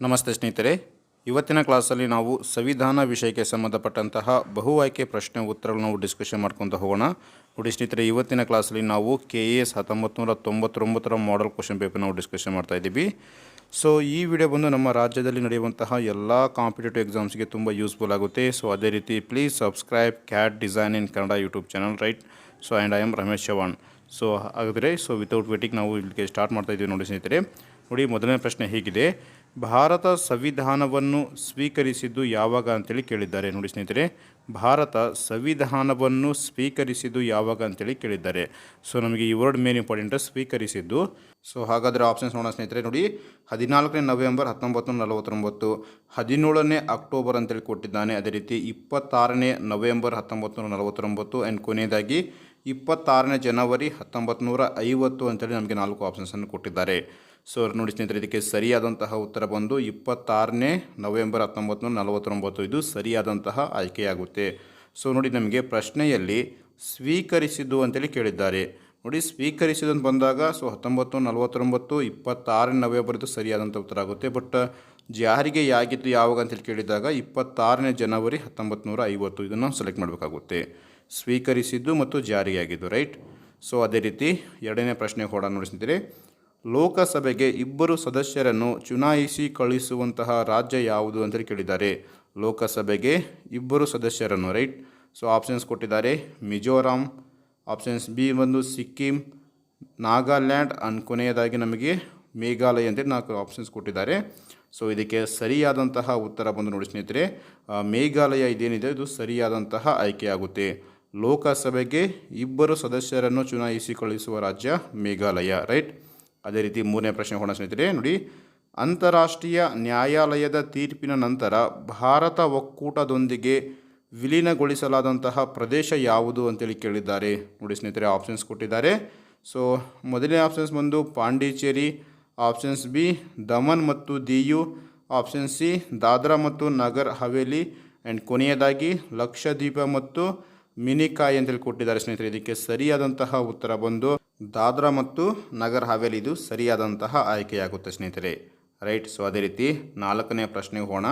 ನಮಸ್ತೆ ಸ್ನೇಹಿತರೆ, ಇವತ್ತಿನ ಕ್ಲಾಸಲ್ಲಿ ನಾವು ಸಂವಿಧಾನ ವಿಷಯಕ್ಕೆ ಸಂಬಂಧಪಟ್ಟಂತಹ ಬಹು ಆಯ್ಕೆ ಪ್ರಶ್ನೆ ಉತ್ತರಗಳನ್ನು ನಾವು ಡಿಸ್ಕಷನ್ ಮಾಡ್ಕೊತ ಹೋಗೋಣ. ನೋಡಿ ಸ್ನೇಹಿತರೆ, ಇವತ್ತಿನ ಕ್ಲಾಸಲ್ಲಿ ನಾವು KAS 1999 ಮಾಡೆಲ್ ಕ್ವಶನ್ ಪೇಪರ್ ನಾವು ಡಿಸ್ಕಷನ್ ಮಾಡ್ತಾ ಇದ್ದೀವಿ. ಸೊ ಈ ವಿಡಿಯೋ ಬಂದು ನಮ್ಮ ರಾಜ್ಯದಲ್ಲಿ ನಡೆಯುವಂತಹ ಎಲ್ಲ ಕಾಂಪಿಟೇಟಿವ್ ಎಕ್ಸಾಮ್ಸ್ಗೆ ತುಂಬ ಯೂಸ್ಫುಲ್ ಆಗುತ್ತೆ. ಸೊ ಅದೇ ರೀತಿ please subscribe cat design in Kannada YouTube channel, right? So and I am Ramesh Chavan. So ಹಾಗಾದರೆ ವಿತೌಟ್ ವೇಟಿಂಗ್ ನಾವು ಇಲ್ಲಿಗೆ ಸ್ಟಾರ್ಟ್ ಮಾಡ್ತಾ ಇದ್ದೀವಿ. ನೋಡಿ ಸ್ನೇಹಿತರೆ, ನೋಡಿ ಮೊದಲನೇ ಪ್ರಶ್ನೆ ಹೀಗಿದೆ: ಭಾರತ ಸಂವಿಧಾನವನ್ನು ಸ್ವೀಕರಿಸಿದ್ದು ಯಾವಾಗ ಅಂತೇಳಿ ಕೇಳಿದ್ದಾರೆ. ನೋಡಿ ಸ್ನೇಹಿತರೆ, ಭಾರತ ಸಂವಿಧಾನವನ್ನು ಸ್ವೀಕರಿಸಿದ್ದು ಯಾವಾಗ ಅಂತೇಳಿ ಕೇಳಿದ್ದಾರೆ. ಸೊ ನಮಗೆ ಈ ವರ್ಡ್ ಮೇನ್ ಇಂಪಾರ್ಟೆಂಟ್, ಸ್ವೀಕರಿಸಿದ್ದು. ಸೊ ಹಾಗಾದರೆ ಆಪ್ಷನ್ಸ್ ನೋಡೋಣ ಸ್ನೇಹಿತರೆ. ನೋಡಿ, 14ನೇ ನವೆಂಬರ್ 1949, 17ನೇ ಅಕ್ಟೋಬರ್ ಅಂತೇಳಿ ಕೊಟ್ಟಿದ್ದಾನೆ. ಅದೇ ರೀತಿ 26ನೇ ನವೆಂಬರ್ 1949 ಆ್ಯಂಡ್ ಕೊನೆಯದಾಗಿ 26ನೇ ಜನವರಿ 1950 ಅಂತೇಳಿ ನಮಗೆ 4 ಆಪ್ಷನ್ಸನ್ನು ಕೊಟ್ಟಿದ್ದಾರೆ. ಸೊ ನೋಡಿ ಸ್ನೇಹಿತರೆ, ಇದಕ್ಕೆ ಸರಿಯಾದಂತಹ ಉತ್ತರ ಬಂದು 26ನೇ ನವೆಂಬರ್ 1949. ಇದು ಸರಿಯಾದಂತಹ ಆಯ್ಕೆಯಾಗುತ್ತೆ. ಸೊ ನೋಡಿ, ನಮಗೆ ಪ್ರಶ್ನೆಯಲ್ಲಿ ಸ್ವೀಕರಿಸಿದ್ದು ಅಂತೇಳಿ ಕೇಳಿದ್ದಾರೆ. ನೋಡಿ, ಸ್ವೀಕರಿಸಿದ್ದು ಅಂತ ಬಂದಾಗ 1949, 26ನೇ ನವೆಂಬರ್ ಇದು ಸರಿಯಾದಂಥ ಉತ್ತರ ಆಗುತ್ತೆ. ಬಟ್ ಜಾರಿಗೆ ಆಗಿದ್ದು ಯಾವಾಗ ಅಂತೇಳಿ ಕೇಳಿದಾಗ 26ನೇ ಜನವರಿ 1950 ಇದನ್ನು ಸೆಲೆಕ್ಟ್ ಮಾಡಬೇಕಾಗುತ್ತೆ. ಸ್ವೀಕರಿಸಿದ್ದು ಮತ್ತು ಜಾರಿಯಾಗಿದ್ದು, ರೈಟ್? ಸೊ ಅದೇ ರೀತಿ ಎರಡನೇ ಪ್ರಶ್ನೆ ಕೂಡ ನೋಡಿ ಸ್ನೇಹಿತರೆ, ಲೋಕಸಭೆಗೆ 2 ಸದಸ್ಯರನ್ನು ಚುನಾಯಿಸಿ ಕಳುಹಿಸುವಂತಹ ರಾಜ್ಯ ಯಾವುದು ಅಂತೇಳಿ ಕೇಳಿದ್ದಾರೆ. ಲೋಕಸಭೆಗೆ 2 ಸದಸ್ಯರನ್ನು, ರೈಟ್? ಸೊ ಆಪ್ಷನ್ಸ್ ಕೊಟ್ಟಿದ್ದಾರೆ: ಮಿಜೋರಾಂ, ಆಪ್ಷನ್ಸ್ ಬಿ ಬಂದು ಸಿಕ್ಕಿಂ, ನಾಗಾಲ್ಯಾಂಡ್ ಅಂಡ್ ಕೊನೆಯದಾಗಿ ನಮಗೆ ಮೇಘಾಲಯ ಅಂತೇಳಿ 4 ಆಪ್ಷನ್ಸ್ ಕೊಟ್ಟಿದ್ದಾರೆ. ಸೊ ಇದಕ್ಕೆ ಸರಿಯಾದಂತಹ ಉತ್ತರ ಬಂದು ನೋಡಿ ಸ್ನೇಹಿತರೆ, ಮೇಘಾಲಯ ಇದೇನಿದೆ ಇದು ಸರಿಯಾದಂತಹ ಆಯ್ಕೆಯಾಗುತ್ತೆ. ಲೋಕಸಭೆಗೆ 2 ಸದಸ್ಯರನ್ನು ಚುನಾಯಿಸಿ ಕಳುಹಿಸುವ ರಾಜ್ಯ ಮೇಘಾಲಯ, ರೈಟ್? ಅದೇ ರೀತಿ ಮೂರನೇ ಪ್ರಶ್ನೆ ಹೋಗೋಣ ಸ್ನೇಹಿತರೆ. ನೋಡಿ, ಅಂತಾರಾಷ್ಟ್ರೀಯ ನ್ಯಾಯಾಲಯದ ತೀರ್ಪಿನ ನಂತರ ಭಾರತ ಒಕ್ಕೂಟದೊಂದಿಗೆ ವಿಲೀನಗೊಳಿಸಲಾದಂತಹ ಪ್ರದೇಶ ಯಾವುದು ಅಂತೇಳಿ ಕೇಳಿದ್ದಾರೆ. ನೋಡಿ ಸ್ನೇಹಿತರೆ, ಆಪ್ಷನ್ಸ್ ಕೊಟ್ಟಿದ್ದಾರೆ. ಸೊ ಮೊದಲನೇ ಆಪ್ಷನ್ಸ್ ಬಂದು ಪಾಂಡಿಚೇರಿ, ಆಪ್ಷನ್ಸ್ ಬಿ ದಮನ್ ಮತ್ತು ದಿಯು, ಆಪ್ಷನ್ ಸಿ ದಾದ್ರಾ ಮತ್ತು ನಗರ್ ಹವೇಲಿ ಆ್ಯಂಡ್ ಕೊನೆಯದಾಗಿ ಲಕ್ಷದ್ವೀಪ ಮತ್ತು ಮಿನಿಕಾಯ್ ಅಂತೇಳಿ ಕೊಟ್ಟಿದ್ದಾರೆ. ಸ್ನೇಹಿತರೆ, ಇದಕ್ಕೆ ಸರಿಯಾದಂತಹ ಉತ್ತರ ಬಂದು ದಾದ್ರಾ ಮತ್ತು ನಗರ್ ಹವೇಲಿ ಇದು ಸರಿಯಾದಂತಹ ಆಯ್ಕೆಯಾಗುತ್ತೆ ಸ್ನೇಹಿತರೆ, ರೈಟ್? ಸೊ ಅದೇ ರೀತಿ ನಾಲ್ಕನೇ ಪ್ರಶ್ನೆಗೆ ಹೋಗೋಣ.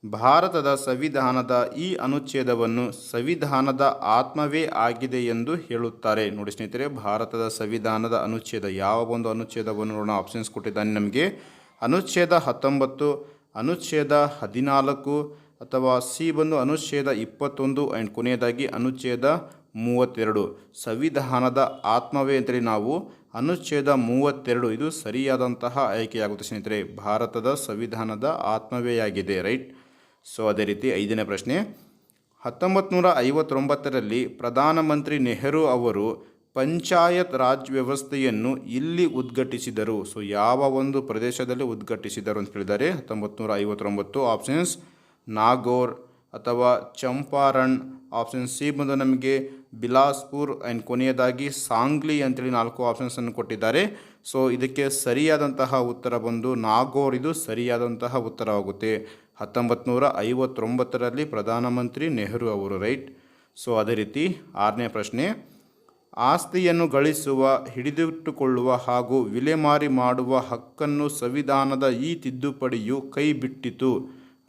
ಭಾರತದ ಸಂವಿಧಾನದ ಈ ಅನುಚ್ಛೇದವನ್ನು ಸಂವಿಧಾನದ ಆತ್ಮವೇ ಆಗಿದೆ ಎಂದು ಹೇಳುತ್ತಾರೆ. ನೋಡಿ ಸ್ನೇಹಿತರೆ, ಭಾರತದ ಸಂವಿಧಾನದ ಅನುಚ್ಛೇದ ಯಾವ ಒಂದು ಅನುಚ್ಛೇದವನ್ನು ನೋಡೋಣ. ಆಪ್ಷನ್ಸ್ ಕೊಟ್ಟಿದ್ದಾನೆ ನಮಗೆ: ಅನುಚ್ಛೇದ 19, ಅನುಚ್ಛೇದ 14, ಅಥವಾ ಸಿ ಬಂದು ಅನುಚ್ಛೇದ 21 ಆ್ಯಂಡ್ ಕೊನೆಯದಾಗಿ ಅನುಚ್ಛೇದ 32. ಸಂವಿಧಾನದ ಆತ್ಮವೇ ಅಂತೇಳಿ ನಾವು ಅನುಚ್ಛೇದ 32 ಇದು ಸರಿಯಾದಂತಹ ಆಯ್ಕೆಯಾಗುತ್ತೆ ಸ್ನೇಹಿತರೆ. ಭಾರತದ ಸಂವಿಧಾನದ ಆತ್ಮವೇ ಆಗಿದೆ, ರೈಟ್? ಸೊ ಅದೇ ರೀತಿ ಐದನೇ ಪ್ರಶ್ನೆ: 1959ರಲ್ಲಿ ಪ್ರಧಾನಮಂತ್ರಿ ನೆಹರು ಅವರು ಪಂಚಾಯತ್ ರಾಜ್ ವ್ಯವಸ್ಥೆಯನ್ನು ಇಲ್ಲಿ ಉದ್ಘಾಟಿಸಿದರು. ಸೊ ಯಾವ ಒಂದು ಪ್ರದೇಶದಲ್ಲಿ ಉದ್ಘಾಟಿಸಿದರು ಅಂತ ಕೇಳಿದ್ದಾರೆ. 1959 ಆಪ್ಷನ್ಸ್ ನಾಗೋರ್ ಅಥವಾ ಚಂಪಾರಣ್, ಆಪ್ಷನ್ ಸಿ ಬಂದು ನಮಗೆ ಬಿಲಾಸ್ಪುರ್ ಆ್ಯಂಡ್ ಕೊನೆಯದಾಗಿ ಸಾಂಗ್ಲಿ ಅಂತೇಳಿ 4 ಆಪ್ಷನ್ಸನ್ನು ಕೊಟ್ಟಿದ್ದಾರೆ. ಸೊ ಇದಕ್ಕೆ ಸರಿಯಾದಂತಹ ಉತ್ತರ ಬಂದು ನಾಗೋರ್ ಇದು ಸರಿಯಾದಂತಹ ಉತ್ತರವಾಗುತ್ತೆ. 1959ರಲ್ಲಿ ಪ್ರಧಾನಮಂತ್ರಿ ನೆಹರು ಅವರು, ರೈಟ್? ಸೊ ಅದೇ ರೀತಿ ಆರನೇ ಪ್ರಶ್ನೆ: ಆಸ್ತಿಯನ್ನು ಗಳಿಸುವ, ಹಿಡಿದಿಟ್ಟುಕೊಳ್ಳುವ ಹಾಗೂ ವಿಲೇಮಾರಿ ಮಾಡುವ ಹಕ್ಕನ್ನು ಸಂವಿಧಾನದ ಈ ತಿದ್ದುಪಡಿಯು ಕೈ ಬಿಟ್ಟಿತು,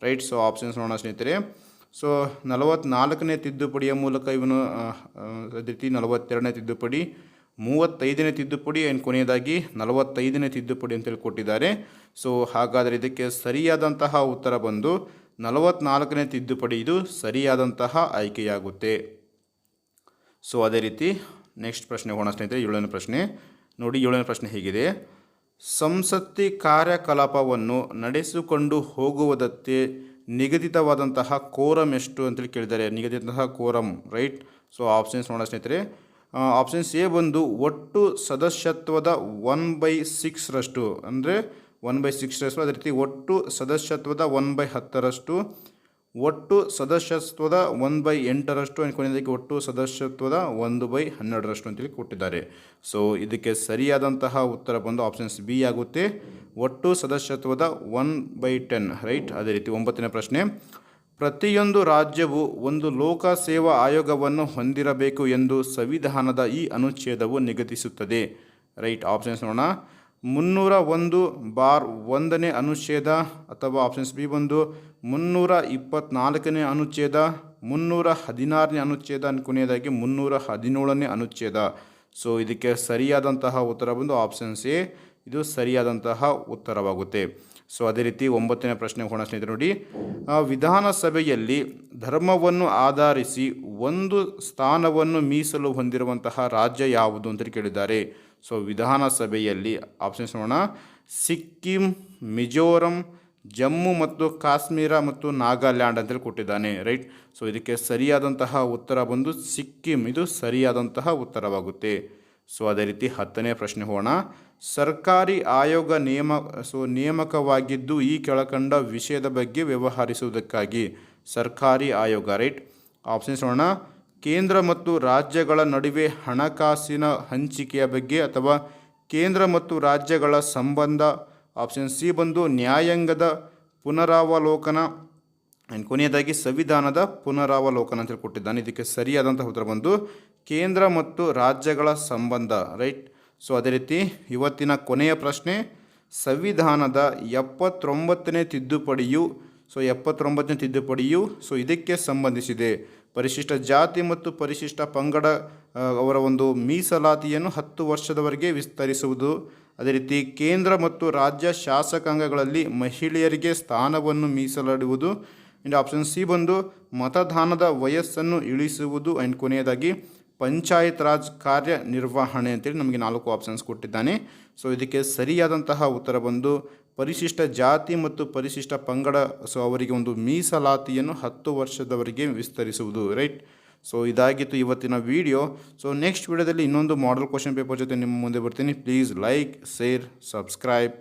ರೈಟ್? ಸೊ ಆಪ್ಷನ್ಸ್ ನೋಡೋಣ ಸ್ನೇಹಿತರೆ. ಸೊ 44ನೇ ತಿದ್ದುಪಡಿಯ ಮೂಲಕ ಇವನು, ಅದೇ ರೀತಿ 42ನೇ ತಿದ್ದುಪಡಿ, 35ನೇ ತಿದ್ದುಪಡಿ ಆ್ಯಂಡ್ ಕೊನೆಯದಾಗಿ 45ನೇ ತಿದ್ದುಪಡಿ ಅಂತೇಳಿ ಕೊಟ್ಟಿದ್ದಾರೆ. ಸೊ ಹಾಗಾದರೆ ಇದಕ್ಕೆ ಸರಿಯಾದಂತಹ ಉತ್ತರ ಬಂದು 44ನೇ ತಿದ್ದುಪಡಿ ಇದು ಸರಿಯಾದಂತಹ ಆಯ್ಕೆಯಾಗುತ್ತೆ. ಸೊ ಅದೇ ರೀತಿ ನೆಕ್ಸ್ಟ್ ಪ್ರಶ್ನೆ ಹೋಗೋಣ ಸ್ನೇಹಿತರೆ, 7ನೇ ಪ್ರಶ್ನೆ. ನೋಡಿ, 7ನೇ ಪ್ರಶ್ನೆ ಹೀಗಿದೆ: ಸಂಸತ್ತಿ ಕಾರ್ಯಕಲಾಪವನ್ನು ನಡೆಸಿಕೊಂಡು ಹೋಗುವುದಕ್ಕೆ ನಿಗದಿತವಾದಂತಹ ಕೋರಮ್ ಎಷ್ಟು ಅಂತೇಳಿ ಕೇಳಿದ್ದಾರೆ. ನಿಗದಿತವಾದಂತಹ ಕೋರಮ್, ರೈಟ್? ಸೊ ಆಪ್ಷನ್ಸ್ ನೋಡೋಣ ಸ್ನೇಹಿತರೆ. ಆಪ್ಷನ್ಸ್ ಎ ಬಂದು ಒಟ್ಟು ಸದಸ್ಯತ್ವದ 1/6ರಷ್ಟು, ಅಂದರೆ 1/6ರಷ್ಟು. ಅದೇ ರೀತಿ ಒಟ್ಟು ಸದಸ್ಯತ್ವದ 1/10ರಷ್ಟು, ಒಟ್ಟು ಸದಸ್ಯತ್ವದ 1/8ರಷ್ಟು ಆ್ಯಂಡ್ ಕೊನೆಯದಾಗಿ ಒಟ್ಟು ಸದಸ್ಯತ್ವದ 1/12ರಷ್ಟು ಅಂತೇಳಿ ಕೊಟ್ಟಿದ್ದಾರೆ. ಸೊ ಇದಕ್ಕೆ ಸರಿಯಾದಂತಹ ಉತ್ತರ ಬಂದು ಆಪ್ಷನ್ಸ್ ಬಿ ಆಗುತ್ತೆ, ಒಟ್ಟು ಸದಸ್ಯತ್ವದ 1/10, ರೈಟ್? ಅದೇ ರೀತಿ 9ನೇ ಪ್ರಶ್ನೆ: ಪ್ರತಿಯೊಂದು ರಾಜ್ಯವು ಒಂದು ಲೋಕ ಸೇವಾ ಆಯೋಗವನ್ನು ಹೊಂದಿರಬೇಕು ಎಂದು ಸಂವಿಧಾನದ ಈ ಅನುಚ್ಛೇದವು ನಿಗದಿಸುತ್ತದೆ, ರೈಟ್? ಆಪ್ಷನ್ಸ್ ನೋಡೋಣ: 301(1) ಅನುಚ್ಛೇದ, ಅಥವಾ ಆಪ್ಷನ್ಸ್ ಬಿ ಬಂದು 324ನೇ ಅನುಚ್ಛೇದ, 316ನೇ ಅನುಚ್ಛೇದ, ಕೊನೆಯದಾಗಿ 317ನೇ ಅನುಚ್ಛೇದ. ಸೊ ಇದಕ್ಕೆ ಸರಿಯಾದಂತಹ ಉತ್ತರ ಬಂದು ಆಪ್ಷನ್ಸ್ ಎ, ಇದು ಸರಿಯಾದಂತಹ ಉತ್ತರವಾಗುತ್ತೆ. ಸೊ ಅದೇ ರೀತಿ 9ನೇ ಪ್ರಶ್ನೆ ಹೋಗೋಣ ಸ್ನೇಹಿತರೆ. ನೋಡಿ, ವಿಧಾನಸಭೆಯಲ್ಲಿ ಧರ್ಮವನ್ನು ಆಧರಿಸಿ ಒಂದು ಸ್ಥಾನವನ್ನು ಮೀಸಲು ಹೊಂದಿರುವಂತಹ ರಾಜ್ಯ ಯಾವುದು ಅಂತ ಕೇಳಿದ್ದಾರೆ. ಸೊ ವಿಧಾನಸಭೆಯಲ್ಲಿ ಆಪ್ಷನ್ಸ್ ನೋಡೋಣ. ಸಿಕ್ಕಿಂ, ಮಿಜೋರಂ, ಜಮ್ಮು ಮತ್ತು ಕಾಶ್ಮೀರ ಮತ್ತು ನಾಗಾಲ್ಯಾಂಡ್ ಅಂತೇಳಿ ಕೊಟ್ಟಿದ್ದಾನೆ, ರೈಟ್. ಸೊ ಇದಕ್ಕೆ ಸರಿಯಾದಂತಹ ಉತ್ತರ ಬಂದು ಸಿಕ್ಕಿಂ, ಇದು ಸರಿಯಾದಂತಹ ಉತ್ತರವಾಗುತ್ತೆ. ಸೊ ಅದೇ ರೀತಿ 10ನೇ ಪ್ರಶ್ನೆ ಹೋಗೋಣ. ಸರ್ಕಾರಿ ಆಯೋಗ ನೇಮಕವಾಗಿದ್ದು ಈ ಕೆಳಕಂಡ ವಿಷಯದ ಬಗ್ಗೆ ವ್ಯವಹರಿಸುವುದಕ್ಕಾಗಿ. ಸರ್ಕಾರಿ ಆಯೋಗ, ರೈಟ್. ಆಪ್ಷನ್ಸ್ ನೋಡೋಣ. ಕೇಂದ್ರ ಮತ್ತು ರಾಜ್ಯಗಳ ನಡುವೆ ಹಣಕಾಸಿನ ಹಂಚಿಕೆಯ ಬಗ್ಗೆ, ಅಥವಾ ಕೇಂದ್ರ ಮತ್ತು ರಾಜ್ಯಗಳ ಸಂಬಂಧ. ಆಪ್ಷನ್ ಸಿ ಬಂದು ನ್ಯಾಯಾಂಗದ ಪುನರಾವಲೋಕನ, ಆ್ಯಂಡ್ ಕೊನೆಯದಾಗಿ ಸಂವಿಧಾನದ ಪುನರಾವಲೋಕನ ಅಂತ ಕೊಟ್ಟಿದ್ದಾನೆ. ಇದಕ್ಕೆ ಸರಿಯಾದಂಥ ಉತ್ತರ ಬಂದು ಕೇಂದ್ರ ಮತ್ತು ರಾಜ್ಯಗಳ ಸಂಬಂಧ, ರೈಟ್. ಸೊ ಅದೇ ರೀತಿ ಇವತ್ತಿನ ಕೊನೆಯ ಪ್ರಶ್ನೆ, ಸಂವಿಧಾನದ 79ನೇ ತಿದ್ದುಪಡಿಯು ಸೊ ಇದಕ್ಕೆ ಸಂಬಂಧಿಸಿದೆ. ಪರಿಶಿಷ್ಟ ಜಾತಿ ಮತ್ತು ಪರಿಶಿಷ್ಟ ಪಂಗಡ ಅವರ ಒಂದು ಮೀಸಲಾತಿಯನ್ನು 10 ವರ್ಷದವರೆಗೆ ವಿಸ್ತರಿಸುವುದು. ಅದೇ ರೀತಿ ಕೇಂದ್ರ ಮತ್ತು ರಾಜ್ಯ ಶಾಸಕಾಂಗಗಳಲ್ಲಿ ಮಹಿಳೆಯರಿಗೆ ಸ್ಥಾನವನ್ನು ಮೀಸಲಿಡುವುದು. ಆ್ಯಂಡ್ ಆಪ್ಷನ್ ಸಿ ಬಂದು ಮತದಾನದ ವಯಸ್ಸನ್ನು ಇಳಿಸುವುದು. ಆ್ಯಂಡ್ ಕೊನೆಯದಾಗಿ ಪಂಚಾಯತ್ ರಾಜ್ ಕಾರ್ಯನಿರ್ವಹಣೆ ಅಂತೇಳಿ ನಮಗೆ 4 ಆಪ್ಷನ್ಸ್ ಕೊಟ್ಟಿದ್ದಾನೆ. ಸೊ ಇದಕ್ಕೆ ಸರಿಯಾದಂತಹ ಉತ್ತರ ಬಂದು ಪರಿಶಿಷ್ಟ ಜಾತಿ ಮತ್ತು ಪರಿಶಿಷ್ಟ ಪಂಗಡ, ಸೊ ಅವರಿಗೆ ಒಂದು ಮೀಸಲಾತಿಯನ್ನು 10 ವರ್ಷದವರೆಗೆ ವಿಸ್ತರಿಸುವುದು, ರೈಟ್. ಸೊ ಇದಾಗಿತ್ತು ಇವತ್ತಿನ ವಿಡಿಯೋ. ಸೊ ನೆಕ್ಸ್ಟ್ ವಿಡಿಯೋದಲ್ಲಿ ಇನ್ನೊಂದು ಮಾಡೆಲ್ ಕ್ವಶನ್ ಪೇಪರ್ ಜೊತೆ ನಿಮ್ಮ ಮುಂದೆ ಬರ್ತೀನಿ. Please like, share, subscribe.